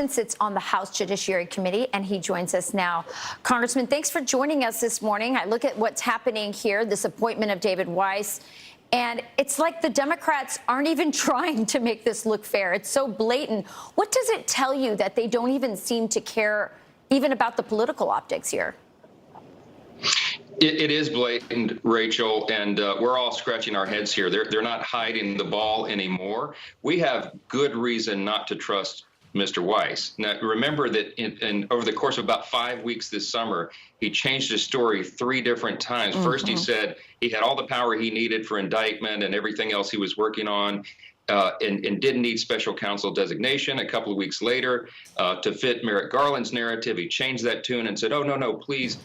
Sits on the House Judiciary Committee, and he joins us now. Congressman, thanks for joining us this morning. I look at what's happening here, this appointment of David Weiss, and it's like the Democrats aren't even trying to make this look fair. It's so blatant. What does it tell you that they don't even seem to care even about the political optics here? It is blatant, Rachel, and we're all scratching our heads here. They're not hiding the ball anymore. We have good reason not to trust Mr. Weiss. Now, remember that over the course of about 5 weeks this summer, he changed his story 3 different times. First, he said he had all the power he needed for indictment and everything else he was working on, and didn't need special counsel designation. A couple of weeks later, to fit Merrick Garland's narrative, he changed that tune and said, oh, no, please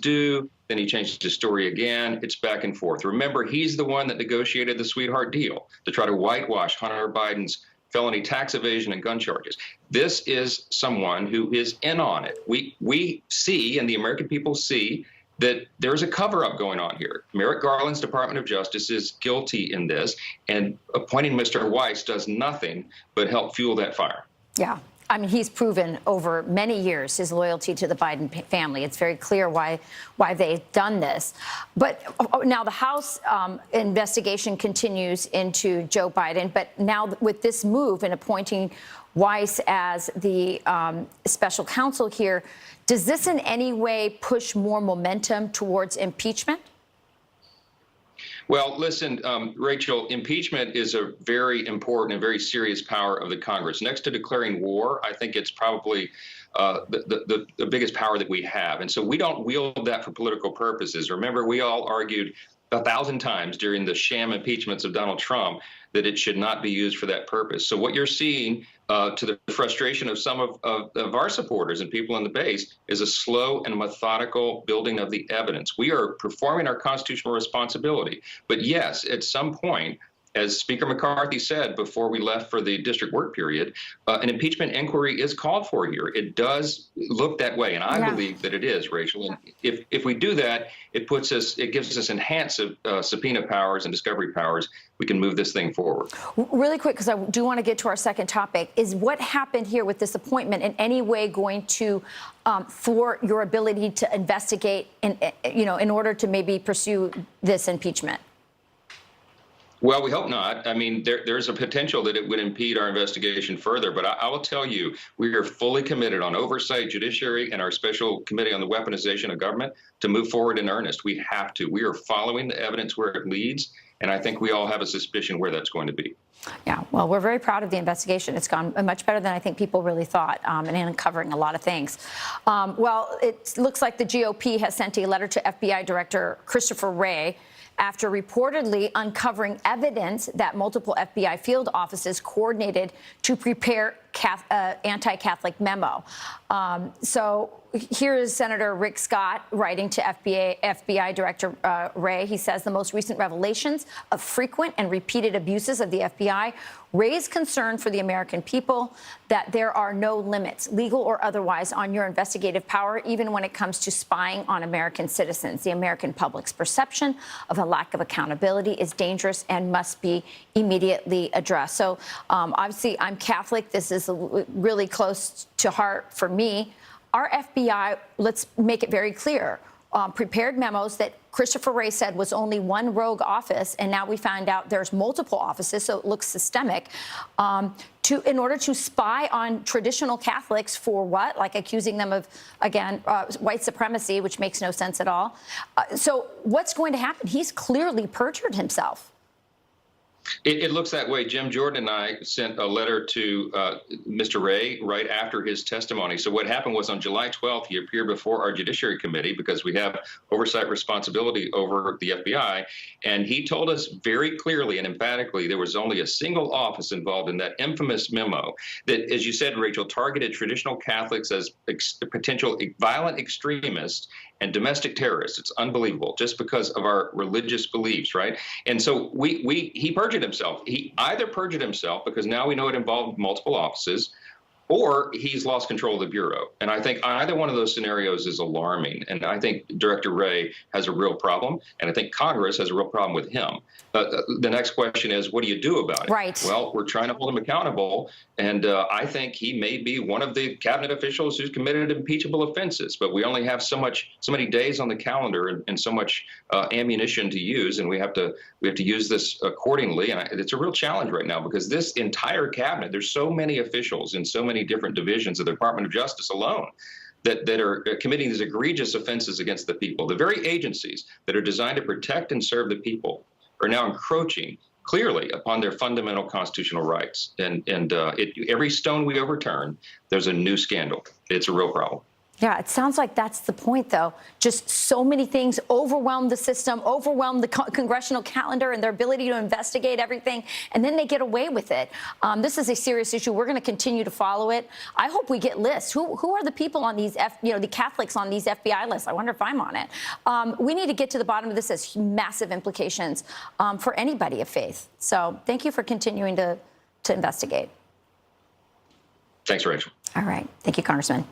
do. Then he changed his story again. It's back and forth. Remember, he's the one that negotiated the sweetheart deal to try to whitewash Hunter Biden's felony tax evasion and gun charges. This is someone who is in on it. We see, and the American people see, that there's a cover-up going on here. Merrick Garland's Department of Justice is guilty in this, and appointing Mr. Weiss does nothing but help fuel that fire. Yeah. I mean, he's proven over many years his loyalty to the Biden family. It's very clear why they've done this. But now the House investigation continues into Joe Biden. But now with this move in appointing Weiss as the special counsel here, does this in any way push more momentum towards impeachment? Well, listen, Rachel, impeachment is a very important and very serious power of the Congress. Next to declaring war, I think it's probably the biggest power that we have. And so we don't wield that for political purposes. Remember, we all argued 1,000 times during the sham impeachments of Donald Trump that it should not be used for that purpose. So what you're seeing, to the frustration of some of our supporters and people in the base, is a slow and methodical building of the evidence. We are performing our constitutional responsibility. But yes, at some point, as Speaker McCarthy said before we left for the district work period, an impeachment inquiry is called for here. It does look that way, and I believe that it is, Rachel. And if we do that, it gives us enhanced subpoena powers and discovery powers. We can move this thing forward. Really quick, because I do want to get to our second topic, is what happened here with this appointment in any way going to thwart your ability to investigate, in order to maybe pursue this impeachment? Well, we hope not. I mean, there's a potential that it would impede our investigation further. But I will tell you, we are fully committed on oversight, judiciary, and our special committee on the weaponization of government to move forward in earnest. We have to. We are following the evidence where it leads. And I think we all have a suspicion where that's going to be. Yeah, well, we're very proud of the investigation. It's gone much better than I think people really thought, and uncovering a lot of things. Well, it looks like the GOP has sent a letter to FBI Director Christopher Wray after reportedly uncovering evidence that multiple FBI field offices coordinated to prepare anti-Catholic memo. So here is Senator Rick Scott writing to FBI Director Wray. He says the most recent revelations of frequent and repeated abuses of the FBI raise concern for the American people that there are no limits, legal or otherwise, on your investigative power, even when it comes to spying on American citizens. The American public's perception of a lack of accountability is dangerous and must be immediately addressed. So obviously, I'm Catholic. This is really close to heart for me. Our FBI, let's make it very clear, prepared memos that Christopher Wray said was only one rogue office, and now we find out there's multiple offices, so it looks systemic, in order to spy on traditional Catholics for what? Like accusing them of, again, white supremacy, which makes no sense at all. So what's going to happen? He's clearly perjured himself. It looks that way. Jim Jordan and I sent a letter to Mr. Wray right after his testimony. So what happened was on July 12th, he appeared before our Judiciary Committee because we have oversight responsibility over the FBI. And he told us very clearly and emphatically there was only a single office involved in that infamous memo that, as you said, Rachel, targeted traditional Catholics as potential violent extremists and domestic terrorists. It's unbelievable, just because of our religious beliefs, right? And so he perjured himself. He either perjured himself because now we know it involved multiple offices, or he's lost control of the Bureau. And I think either one of those scenarios is alarming. And I think Director Wray has a real problem, and I think Congress has a real problem with him. The next question is, what do you do about it? Right. Well, we're trying to hold him accountable, and I think he may be one of the cabinet officials who's committed impeachable offenses. But we only have so many days on the calendar and so much ammunition to use, and we have to use this accordingly. And it's a real challenge right now because this entire cabinet, there's so many officials in so many different divisions of the Department of Justice alone that are committing these egregious offenses against the people. The very agencies that are designed to protect and serve the people are now encroaching clearly upon their fundamental constitutional rights. And every stone we overturn, there's a new scandal. It's a real problem. Yeah, it sounds like that's the point, though. Just so many things overwhelm the system, overwhelm the congressional calendar and their ability to investigate everything, and then they get away with it. This is a serious issue. We're going to continue to follow it. I hope we get lists. Who are the people on these, the Catholics on these FBI lists? I wonder if I'm on it. We need to get to the bottom of this. Has massive implications for anybody of faith. So thank you for continuing to investigate. Thanks, Rachel. All right. Thank you, Congressman.